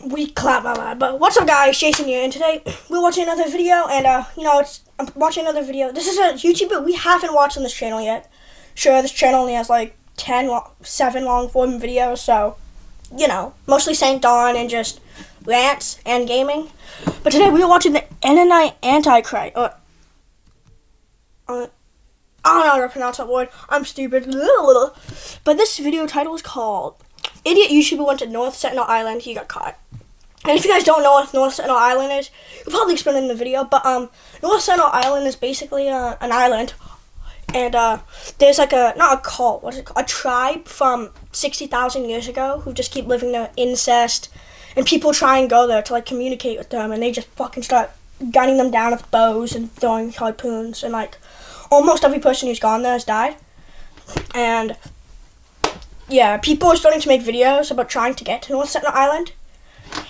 we clap my mind. But what's up, guys? Jason here, and today we're watching another video. And I'm watching another video. This is a YouTuber we haven't watched on this channel yet. Sure, this channel only has like 7 long form videos, so mostly Saint Dawn and just rants and gaming. But today we are watching the Antichrist. I don't know how to pronounce that word. I'm stupid. But this video title is called Idiot YouTuber Went to North Sentinel Island, He Got Caught. And if you guys don't know what North Sentinel Island is, you'll probably explain it in the video. But North Sentinel Island is basically an island. And there's like not a cult, what is it called? A tribe from 60,000 years ago who just keep living there, incest. And people try and go there to like communicate with them, and they just fucking start gunning them down with bows and throwing harpoons, and like almost every person who's gone there has died. And yeah, people are starting to make videos about trying to get to North Sentinel Island.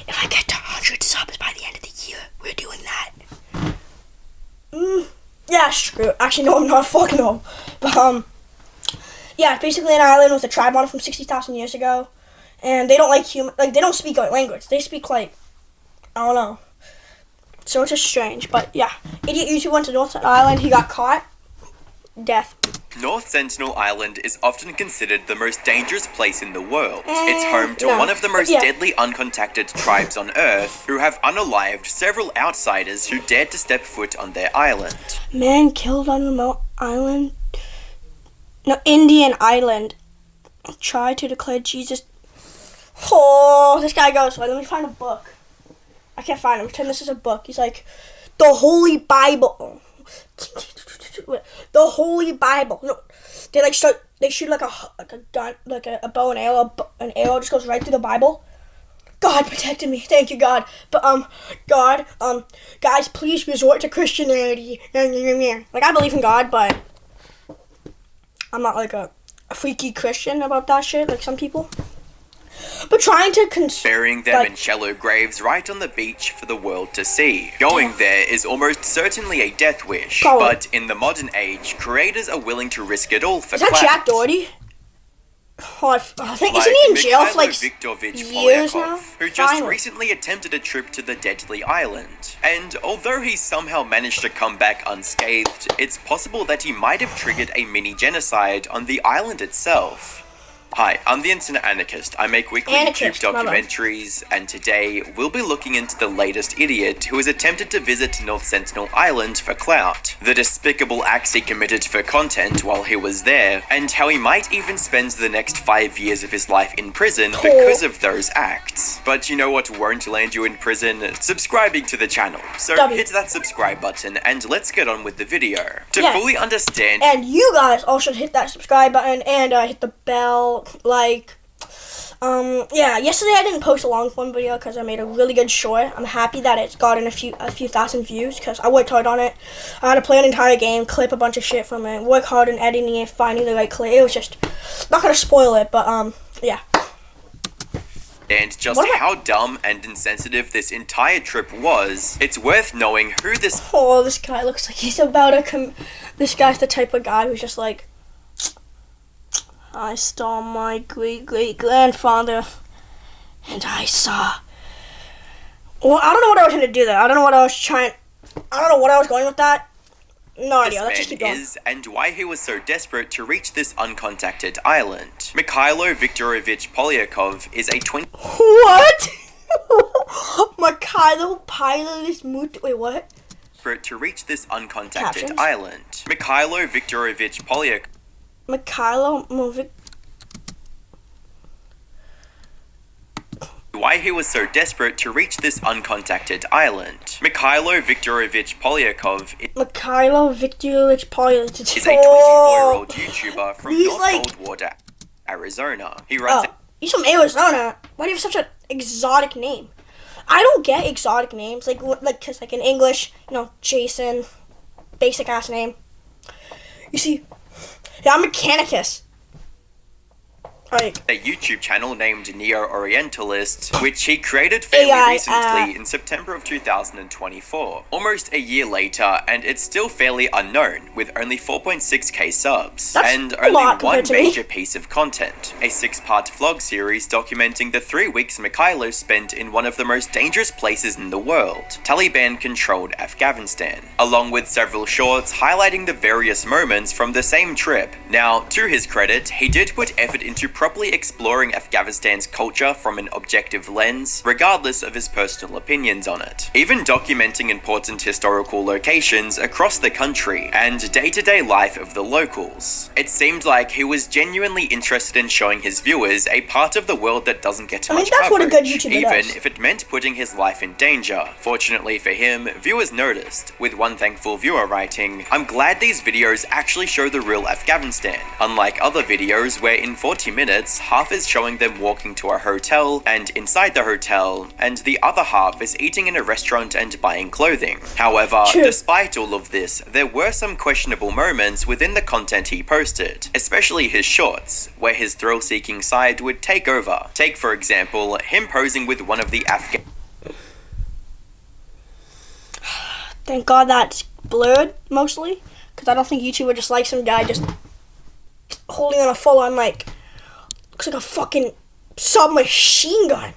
If I get to 100 subs by the end of the year, we're doing that. Yeah, screw it. Actually, no, I'm not. Fuck no. But yeah, it's basically an island with a tribe on it from 60,000 years ago, and they don't like they don't speak our language. They speak like, I don't know. So it's just strange. But yeah, idiot YouTuber went to North Sentinel Island. He got caught. Death. North Sentinel Island is often considered the most dangerous place in the world. It's home to one of the most deadly uncontacted tribes on Earth, who have unalived several outsiders who dared to step foot on their island. Man killed on remote island. No, Indian island. Try to declare Jesus. Oh, this guy goes, wait, let me find a book. I can't find him. Pretend this is a book. He's like, the Holy Bible. The Holy Bible. No, they shoot like a gun, like a bow and arrow. An arrow just goes right through the Bible. God protected me. Thank you, God. But God, guys, please resort to Christianity. Like, I believe in God, but I'm not like a freaky Christian about that shit, like some people. But trying to burying them in shallow graves right on the beach for the world to see. Going there is almost certainly a death wish, but in the modern age, creators are willing to risk it all for clout. Is that Jack Doherty? Oh, I think isn't he in jail for like years now? Who just recently attempted a trip to the deadly island. And although he somehow managed to come back unscathed, it's possible that he might have triggered a mini genocide on the island itself. Hi, I'm the Internet Anarchist. I make weekly YouTube documentaries, and today we'll be looking into the latest idiot who has attempted to visit North Sentinel Island for clout, the despicable acts he committed for content while he was there, and how he might even spend the next 5 years of his life in prison because of those acts. But you know what won't land you in prison? Subscribing to the channel. So hit that subscribe button and let's get on with the video. To fully understand... And you guys also hit that subscribe button and hit the bell. Yesterday I didn't post a long form video because I made a really good short. I'm happy that it's gotten a few thousand views because I worked hard on it. I had to play an entire game, clip a bunch of shit from it, work hard in editing it, finding the right clip. It was just, not gonna spoil it, but yeah. And just how dumb and insensitive this entire trip was, it's worth knowing who this... Oh, this guy looks like he's about to this guy's the type of guy who's just like, I saw my great-great-grandfather, and I saw... Well, I don't know what I was going to do there. I don't know what I was going with that. No idea. Let's just keep going. And why he was so desperate to reach this uncontacted island. Mikhailo Viktorovich Polyakov is a 20... What? Mikhailo Polyakov... Wait, what? To reach this uncontacted island. Mikhailo Viktorovich Polyakov... Why he was so desperate to reach this uncontacted island. Mikhailo Viktorovich Polyakov is a 24-year-old YouTuber from North Coldwater, Arizona. He runs he's from Arizona. Why do you have such an exotic name? I don't get exotic names. Cause in English, Jason, basic ass name. You see, yeah, I'm Mechanicus. Like, a YouTube channel named Neo-Orientalist, which he created fairly recently in September of 2024. Almost a year later, and it's still fairly unknown, with only 4.6k subs, and only one major piece of content, a 6-part vlog series documenting the 3 weeks Mikhailo spent in one of the most dangerous places in the world, Taliban-controlled Afghanistan, along with several shorts highlighting the various moments from the same trip. Now, to his credit, he did put effort into properly exploring Afghanistan's culture from an objective lens, regardless of his personal opinions on it, even documenting important historical locations across the country and day-to-day life of the locals. It seemed like he was genuinely interested in showing his viewers a part of the world that doesn't get much that's coverage, what a good YouTuber even does. if it meant putting his life in danger. Fortunately for him, viewers noticed, with one thankful viewer writing, "I'm glad these videos actually show the real Afghanistan, unlike other videos where in 40 minutes half is showing them walking to a hotel and inside the hotel, and the other half is eating in a restaurant and buying clothing." However, despite all of this, there were some questionable moments within the content he posted, especially his shorts, where his thrill-seeking side would take over. Take, for example, him posing with one of the Afghan... Thank God that's blurred, mostly, because I don't think YouTube would just like some guy just holding on a full-on, like, looks like a fucking submachine gun.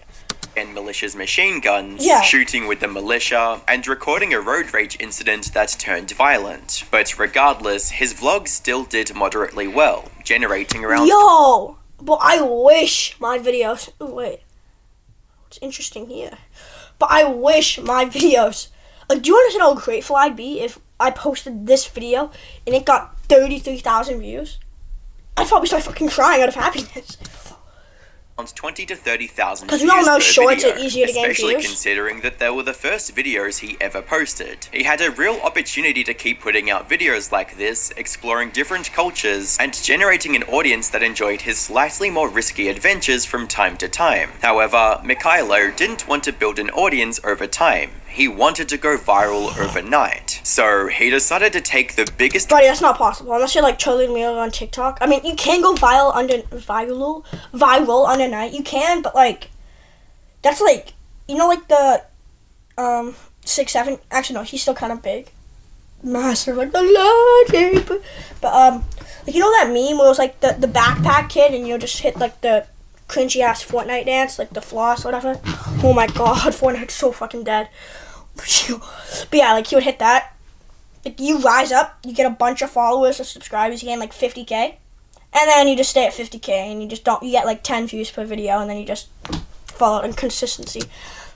And militia's machine guns, shooting with the militia, and recording a road rage incident that turned violent. But regardless, his vlogs still did moderately well, generating around... Yo! But I wish my videos... Ooh, wait. What's interesting here? But I wish my videos... Like, do you understand how grateful I'd be if I posted this video and it got 33,000 views? I'd probably start fucking crying out of happiness. 20 to 30,000 because we all know shorts are easier to gain views. Especially considering that they were the first videos he ever posted. He had a real opportunity to keep putting out videos like this, exploring different cultures, and generating an audience that enjoyed his slightly more risky adventures from time to time. However, Mikhailo didn't want to build an audience over time. He wanted to go viral overnight. So he decided to take the biggest... Buddy, that's not possible. Unless you're like Charlie Miller on TikTok. I mean, you can go viral undernight. You can, but like, that's like, you know, like the 6'7". Actually, no, he's still kind of big. Master, like the Lord. But like, you know that meme where it was like the backpack kid and you just hit like the cringy ass Fortnite dance, like the floss, whatever. Oh my God, Fortnite's so fucking dead. But yeah, like, he would hit that. Like, you rise up, you get a bunch of followers or subscribers, you gain like 50k, and then you just stay at 50k, and you just don't, you get like 10 views per video, and then you just follow in consistency.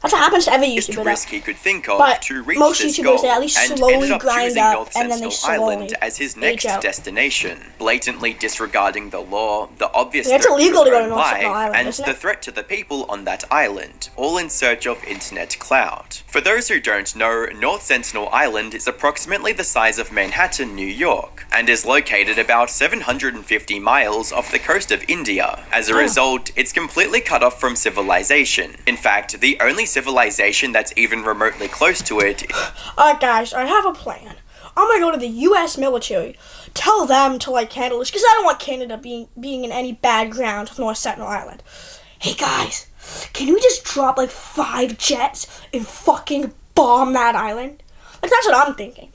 That's what happens to every YouTuber. Risk he could think of but to reach most this YouTubers, goal, they at least and slowly ended up grind choosing up, North and then Sentinel they slowly Island as his next out. destination, blatantly disregarding the law, the obvious it's threat illegal to go to to North Sentinel life, Island, and isn't the it? threat to the people on that island, all in search of internet clout. For those who don't know, North Sentinel Island is approximately the size of Manhattan, New York, and is located about 750 miles off the coast of India. As a result, it's completely cut off from civilization. In fact, the only civilization that's even remotely close to it... Alright guys, I have a plan. I'm gonna go to the US military, tell them to like handle this, because I don't want Canada being in any bad ground with North Sentinel Island. Hey guys, can we just drop like 5 jets and fucking bomb that island? Like, that's what I'm thinking.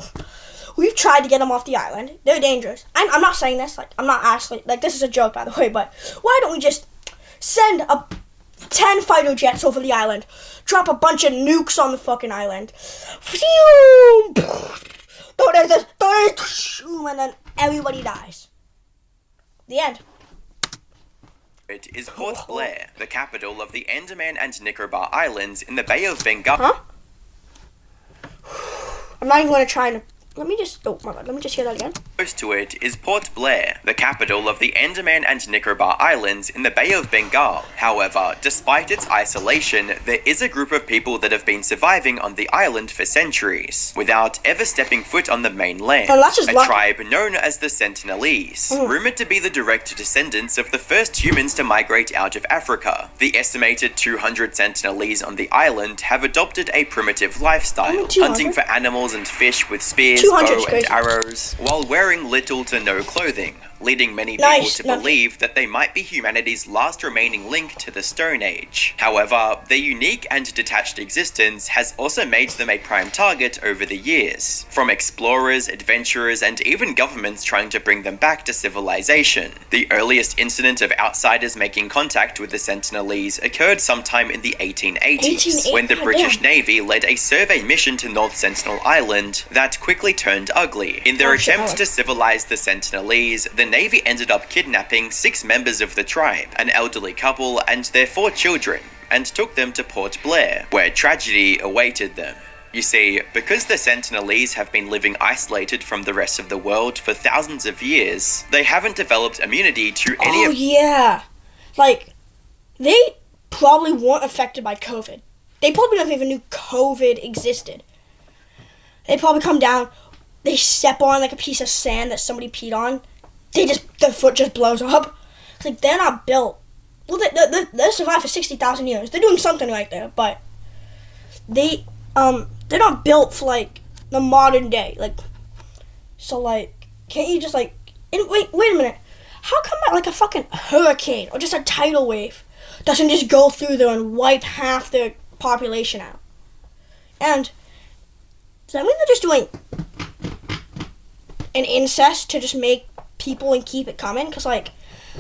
We've tried to get them off the island. They're dangerous. I'm not saying this, like, I'm not actually, like, this is a joke by the way, but why don't we just send 10 fighter jets over the island, drop a bunch of nukes on the fucking island, and then everybody dies. The end. It is Port Blair, the capital of the Andaman and Nicobar Islands in the Bay of Bengal. Huh? I'm not even gonna try and... Let me just hear that again. Close to it is Port Blair, the capital of the Andaman and Nicobar Islands in the Bay of Bengal. However, despite its isolation, there is a group of people that have been surviving on the island for centuries, without ever stepping foot on the mainland. Oh, that's just a lucky. tribe known as the Sentinelese, rumored to be the direct descendants of the first humans to migrate out of Africa. The estimated 200 Sentinelese on the island have adopted a primitive lifestyle, hunting for animals and fish with spears, bow and arrows, while wearing little to no clothing. leading many people to believe that they might be humanity's last remaining link to the Stone Age. However, their unique and detached existence has also made them a prime target over the years, from explorers, adventurers, and even governments trying to bring them back to civilization. The earliest incident of outsiders making contact with the Sentinelese occurred sometime in the 1880s, when the British Navy led a survey mission to North Sentinel Island that quickly turned ugly. In their attempt to civilize the Sentinelese, the Navy ended up kidnapping 6 members of the tribe, an elderly couple and their 4 children, and took them to Port Blair, where tragedy awaited them. You see, because the Sentinelese have been living isolated from the rest of the world for thousands of years, they haven't developed immunity to any of... yeah. Like, they probably weren't affected by COVID. They probably never even knew COVID existed. They probably come down, they step on like a piece of sand that somebody peed on, their foot just blows up. It's like, they're not built. Well, they survived for 60,000 years. They're doing something right there, but they're not built for, like, the modern day. Like, so, like, can't you just, like, wait a minute. How come, like, a fucking hurricane or just a tidal wave doesn't just go through there and wipe half their population out? And does that mean they're just doing an incest to just make people and keep it coming? Because, like,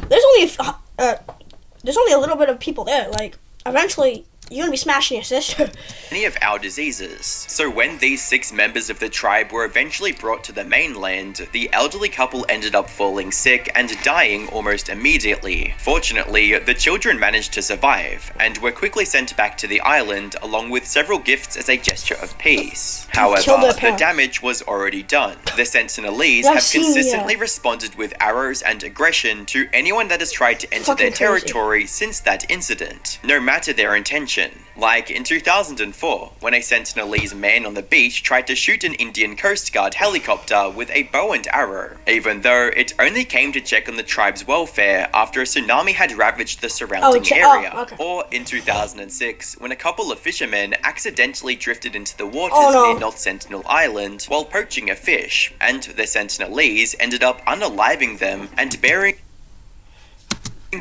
there's only a little bit of people there. Like, eventually, you're gonna be smashing your sister. Any of our diseases. So when these 6 members of the tribe were eventually brought to the mainland, the elderly couple ended up falling sick and dying almost immediately. Fortunately, the children managed to survive, and were quickly sent back to the island along with several gifts as a gesture of peace. However, the damage was already done. The Sentinelese have consistently responded with arrows and aggression to anyone that has tried to enter their territory since that incident, no matter their intention. Like in 2004, when a Sentinelese man on the beach tried to shoot an Indian Coast Guard helicopter with a bow and arrow, even though it only came to check on the tribe's welfare after a tsunami had ravaged the surrounding area. Or in 2006, when a couple of fishermen accidentally drifted into the waters near North Sentinel Island while poaching a fish, and the Sentinelese ended up unaliving them and burying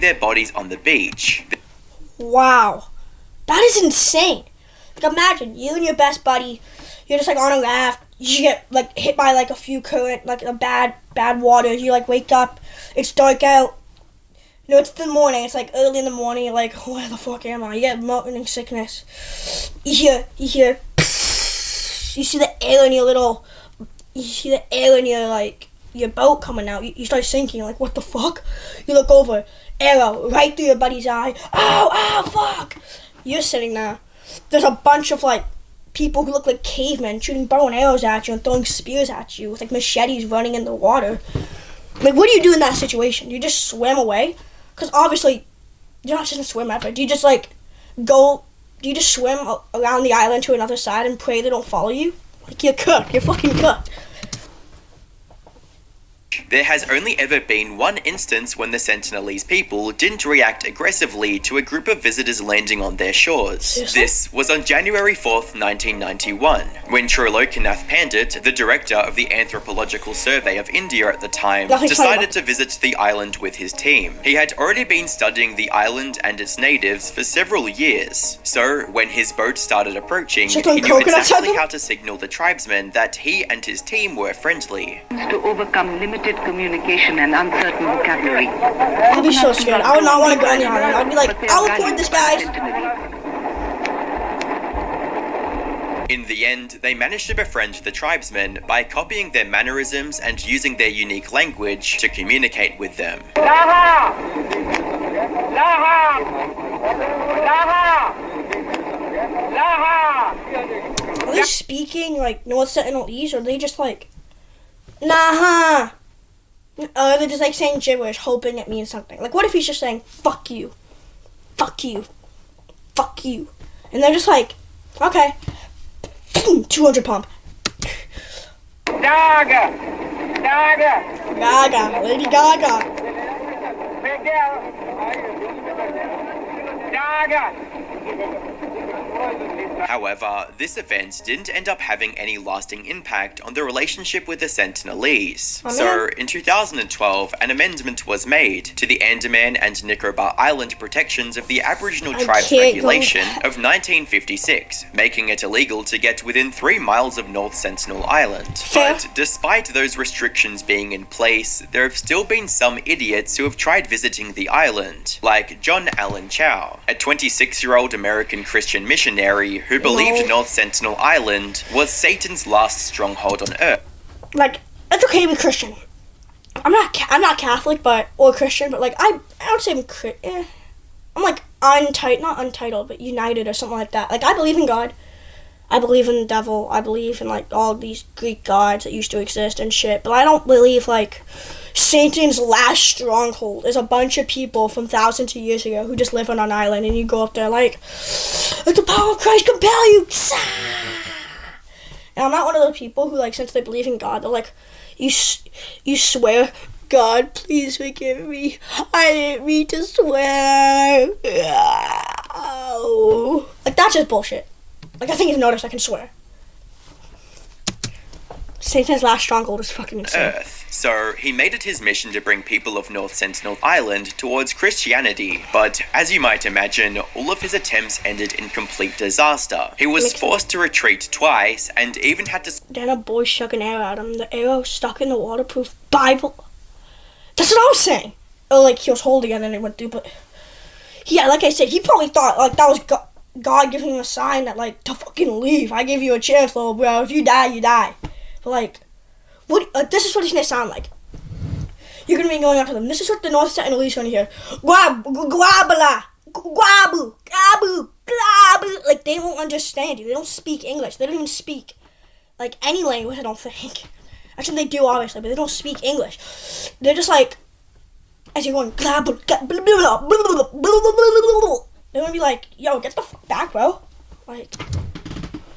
their bodies on the beach. Wow. That is insane. Like, imagine, you and your best buddy, you're just, like, on a raft, you get, like, hit by, like, a few current, like, a bad water, you, like, wake up, it's dark out, you know, it's the morning, it's, like, early in the morning, you're like, where the fuck am I? You get morning sickness. You hear, you see the air in your, like, your boat coming out, you start sinking, like, what the fuck? You look over, arrow, right through your buddy's eye, ow, fuck! You're sitting there. There's a bunch of, like, people who look like cavemen shooting bow and arrows at you and throwing spears at you with, like, machetes running in the water. Like, what do you do in that situation? You just swim away? Because obviously, you're not just gonna swim ever. Do you just, like, do you just swim around the island to another side and pray they don't follow you? Like, you're cooked. You're fucking cooked. There has only ever been one instance when the Sentinelese people didn't react aggressively to a group of visitors landing on their shores. Seriously? This was on January 4th, 1991, when Trilokanath Pandit, the director of the Anthropological Survey of India at the time, decided to visit the island with his team. He had already been studying the island and its natives for several years, so when his boat started approaching, he knew exactly how to signal the tribesmen that he and his team were friendly. To overcome limited communication and uncertain vocabulary. I'd be so scared. I would not want to go on the island. I'd be like, I'll record this, guys. In the end, they managed to befriend the tribesmen by copying their mannerisms and using their unique language to communicate with them. Are they speaking like North Sentinelese, or are they just like, nah? Or they're just like saying gibberish, hoping it means something. Like, what if he's just saying, fuck you, fuck you, fuck you? And they're just like, okay, 200 pump. Gaga! Gaga, Lady Gaga. However, this event didn't end up having any lasting impact on the relationship with the Sentinelese. So, in 2012, an amendment was made to the Andaman and Nicobar Island Protections of the Aboriginal Tribes Regulation of 1956, making it illegal to get within 3 miles of North Sentinel Island. But despite those restrictions being in place, there have still been some idiots who have tried visiting the island, like John Allen Chow, a 26-year-old American Christian missionary who believed North Sentinel Island was Satan's last stronghold on Earth. Like, it's okay to be Christian. I'm not Catholic, or Christian, but like I don't say I'm like not untitled, but united or something like that. Like, I believe in God. I believe in the devil. I believe in like all these Greek gods that used to exist and shit. But I don't believe like Satan's last stronghold is a bunch of people from thousands of years ago who just live on an island, and you go up there like, let the power of Christ compel you. And I'm not one of those people who, like, since they believe in God, they're like, you swear, God, please forgive me. I didn't mean to swear. Like, that's just bullshit. Like, I think you've noticed I can swear. Satan's last stronghold is fucking insane. Earth. So, he made it his mission to bring people of North Sentinel Island towards Christianity, but as you might imagine, all of his attempts ended in complete disaster. He was forced to retreat twice, and even had to... Then a boy shook an arrow at him. The arrow stuck in the waterproof Bible. That's what I was saying. Or, like, he was holding it and then it went through, but... Yeah, like I said, he probably thought, like, that was God giving him a sign that, like, to fucking leave. I give you a chance, little bro. If you die, you die. But, like... this is what it's gonna sound like. You're gonna be going after them. This is what the North Sentinel is gonna hear. Guabala, guabu, gabu, glabu. Like, they won't understand you. They don't speak English. They don't even speak like any language. I don't think. Actually, they do obviously, but they don't speak English. They're just like, as you're going, they're gonna be like, yo, get the fuck back, bro. Like.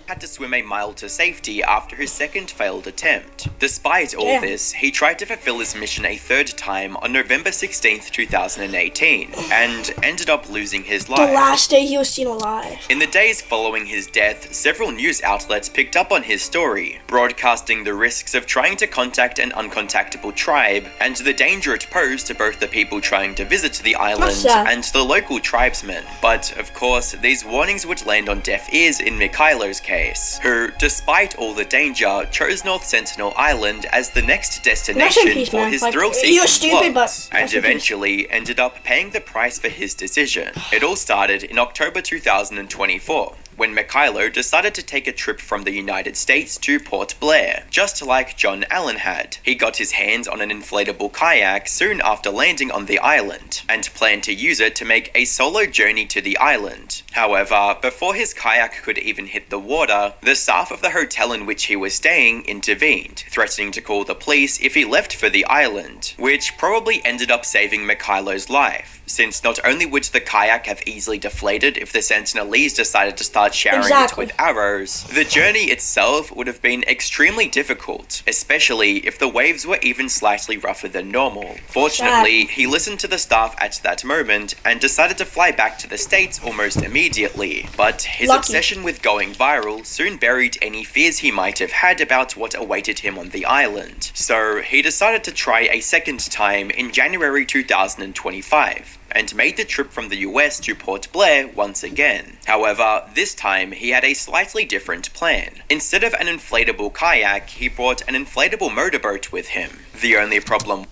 Had to swim a mile to safety after his second failed attempt. Despite all this, he tried to fulfill his mission a third time on November 16th, 2018, and ended up losing his life. The last day he was seen alive. In the days following his death, several news outlets picked up on his story, broadcasting the risks of trying to contact an uncontactable tribe, and the danger it posed to both the people trying to visit the island and the local tribesmen. But, of course, these warnings would land on deaf ears in Mikhailo's case, who, despite all the danger, chose North Sentinel Island as the next destination for his thrill-seeking plots, and eventually ended up paying the price for his decision. It all started in October 2024, when Mikhailo decided to take a trip from the United States to Port Blair, just like John Allen had. He got his hands on an inflatable kayak soon after landing on the island, and planned to use it to make a solo journey to the island. However, before his kayak could even hit the water, the staff of the hotel in which he was staying intervened, threatening to call the police if he left for the island, which probably ended up saving Mikhailo's life, since not only would the kayak have easily deflated if the Sentinelese decided to start showering it with arrows, the journey itself would have been extremely difficult, especially if the waves were even slightly rougher than normal. Fortunately, he listened to the staff at that moment and decided to fly back to the States almost immediately, but his obsession with going viral soon buried any fears he might have had about what awaited him on the island. So he decided to try a second time in January 2025, and made the trip from the US to Port Blair once again. However, this time he had a slightly different plan. Instead of an inflatable kayak, he brought an inflatable motorboat with him. The only problem...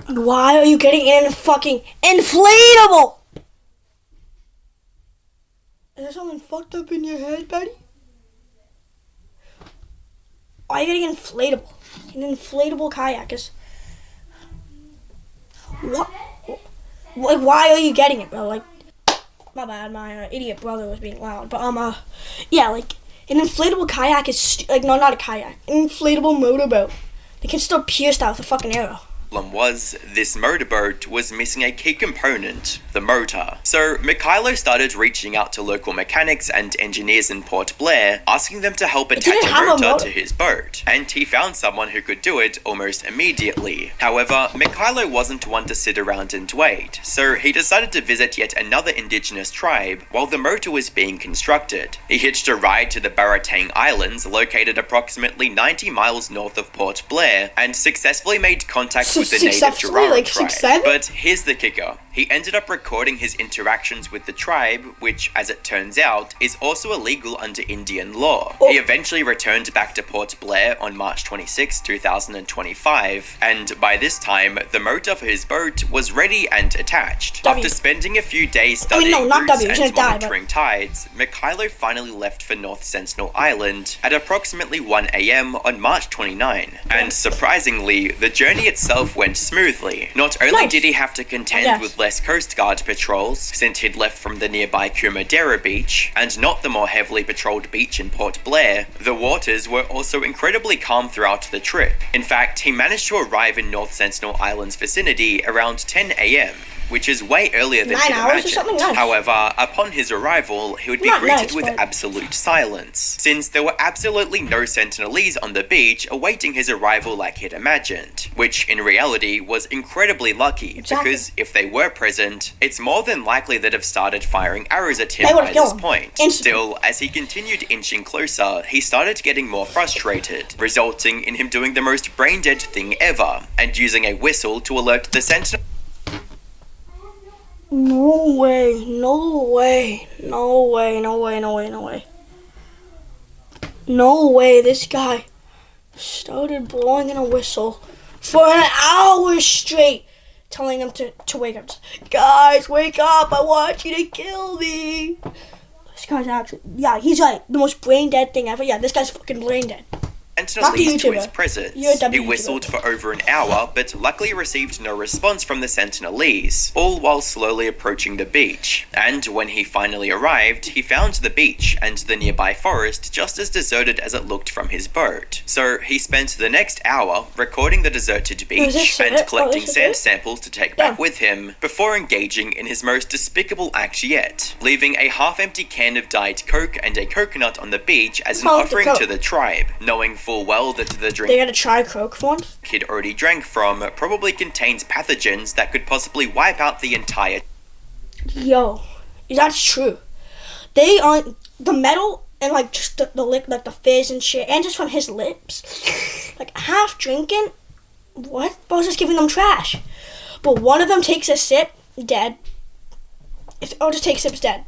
Why are you getting in a fucking inflatable? Is there something fucked up in your head, buddy? Why are you getting inflatable? An inflatable kayak is... What? Like, why are you getting it, bro? Like, my bad, my idiot brother was being loud. But, yeah, like, an inflatable kayak is, like, no, not a kayak. An inflatable motorboat. They can still pierce that with a fucking arrow. problem was, this motorboat was missing a key component, the motor. So Mikhailo started reaching out to local mechanics and engineers in Port Blair, asking them to help attach a motor to his boat, and he found someone who could do it almost immediately. However, Mikhailo wasn't one to sit around and wait, so he decided to visit yet another indigenous tribe while the motor was being constructed. He hitched a ride to the Baratang Islands, located approximately 90 miles north of Port Blair, and successfully made contact with the native Jarara tribe. But here's the kicker. He ended up recording his interactions with the tribe, which, as it turns out, is also illegal under Indian law. He eventually returned back to Port Blair on March 26, 2025, and by this time, the motor for his boat was ready and attached. After spending a few days studying routes and monitoring tides, Mikhailo finally left for North Sentinel Island at approximately 1 a.m. on March 29. And surprisingly, the journey itself went smoothly. Not only did he have to contend with less Coast Guard patrols, since he'd left from the nearby Kumadera beach, and not the more heavily patrolled beach in Port Blair, the waters were also incredibly calm throughout the trip. In fact, he managed to arrive in North Sentinel Island's vicinity around 10 a.m., which is way earlier than he'd imagined. However, upon his arrival, he would be greeted with absolute silence, since there were absolutely no sentinelese on the beach awaiting his arrival like he'd imagined, which in reality was incredibly lucky, because if they were present, it's more than likely they'd have started firing arrows at him by this point. Still, as he continued inching closer, he started getting more frustrated, resulting in him doing the most brain-dead thing ever, and using a whistle to alert the sentinel. No way, no way, no way, no way, no way, no way. No way, this guy started blowing in a whistle for an hour straight, telling them to wake up. Guys, wake up, I want you to kill me. This guy's actually, he's like the most brain dead thing ever. Yeah, this guy's fucking brain dead. Sentinelese to his presence. He whistled for over an hour, but luckily received no response from the Sentinelese, all while slowly approaching the beach. And when he finally arrived, he found the beach and the nearby forest just as deserted as it looked from his boat. So he spent the next hour recording the deserted beach and collecting sand samples to take back with him, before engaging in his most despicable act yet, leaving a half-empty can of Diet Coke and a coconut on the beach as an offering to the tribe, knowing full well that the drink they gotta try Coke once he'd already drank from probably contains pathogens that could possibly wipe out the entire. Yo, that's true. They aren't the metal and like just the lick, like the fizz and shit, and just from his lips, like half drinking. What? I was just giving them trash. But one of them takes a sip, dead. Just take sips, dead.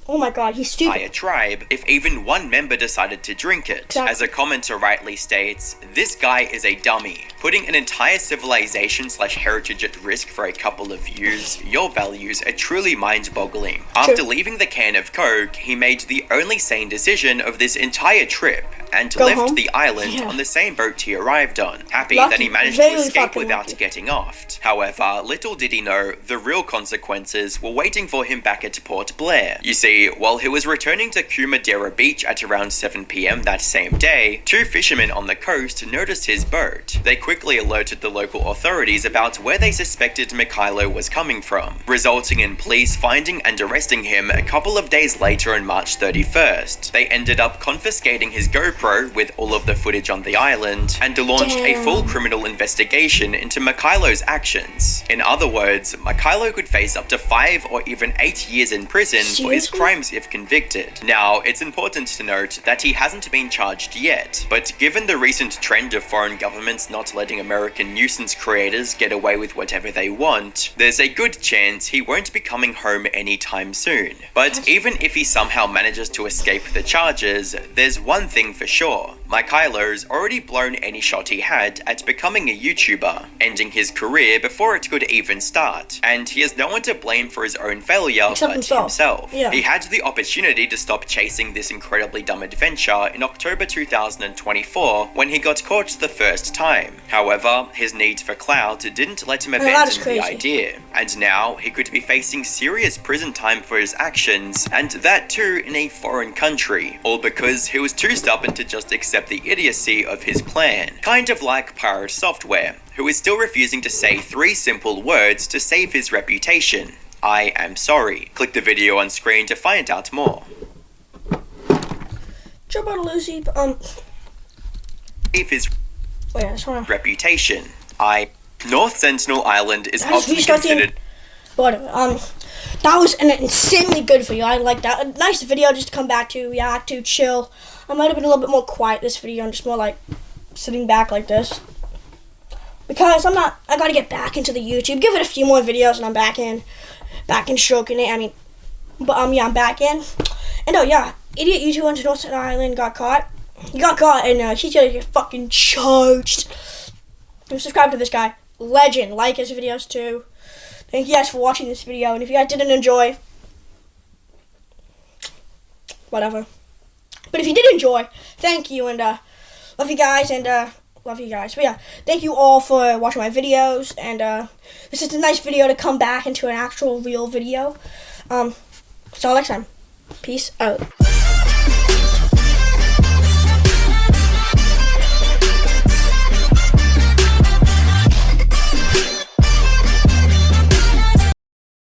Oh my god, he's stupid. A tribe, if even one member decided to drink it. Exactly. As a commenter rightly states, this guy is a dummy. Putting an entire civilization/heritage at risk for a couple of views, your values are truly mind-boggling. After leaving the can of Coke, he made the only sane decision of this entire trip, and left the island on the same boat he arrived on, happy that he managed to escape without getting offed. However, little did he know, the real consequences were waiting for him back at Port Blair. You see, while he was returning to Kumadera Beach at around 7 p.m. that same day, two fishermen on the coast noticed his boat. They quickly alerted the local authorities about where they suspected Mikhailo was coming from, resulting in police finding and arresting him a couple of days later on March 31st. They ended up confiscating his GoPro with all of the footage on the island, and launched a full criminal investigation into Mikhailo's actions. In other words, Mikhailo could face up to 5 or even 8 years in prison for his crimes if convicted. Now, it's important to note that he hasn't been charged yet, but given the recent trend of foreign governments not letting American nuisance creators get away with whatever they want, there's a good chance he won't be coming home anytime soon. But even if he somehow manages to escape the charges, there's one thing for sure. Mikhailo's already blown any shot he had at becoming a YouTuber, ending his career before it could even start, and he has no one to blame for his own failure but himself. He had the opportunity to stop chasing this incredibly dumb adventure in October 2024 when he got caught the first time. However, his need for clout didn't let him abandon the idea, and now he could be facing serious prison time for his actions, and that too in a foreign country, all because he was too stubborn to just accept the idiocy of his plan. Kind of like Pirate Software, who is still refusing to say 3 simple words to save his reputation. I am sorry. Click the video on screen to find out more. Jump out of Lucy, Save his wait, I just wanna... reputation. North Sentinel Island is I just often restarted- considered... Whatever, that was an insanely good video. I like that. A nice video just to come back to, react to, chill. I might have been a little bit more quiet this video and just more like sitting back like this. Because I gotta get back into the YouTube. Give it a few more videos and I'm back in stroking it. I'm back in. And idiot YouTuber went to North Sentinel Island, got caught. He got caught and he's gonna get fucking charged. And subscribe to this guy. Legend. Like his videos too. Thank you guys for watching this video, and if you guys didn't enjoy, whatever. But if you did enjoy, thank you, and love you guys, But yeah, thank you all for watching my videos, and this is a nice video to come back into an actual real video. So next time, peace out.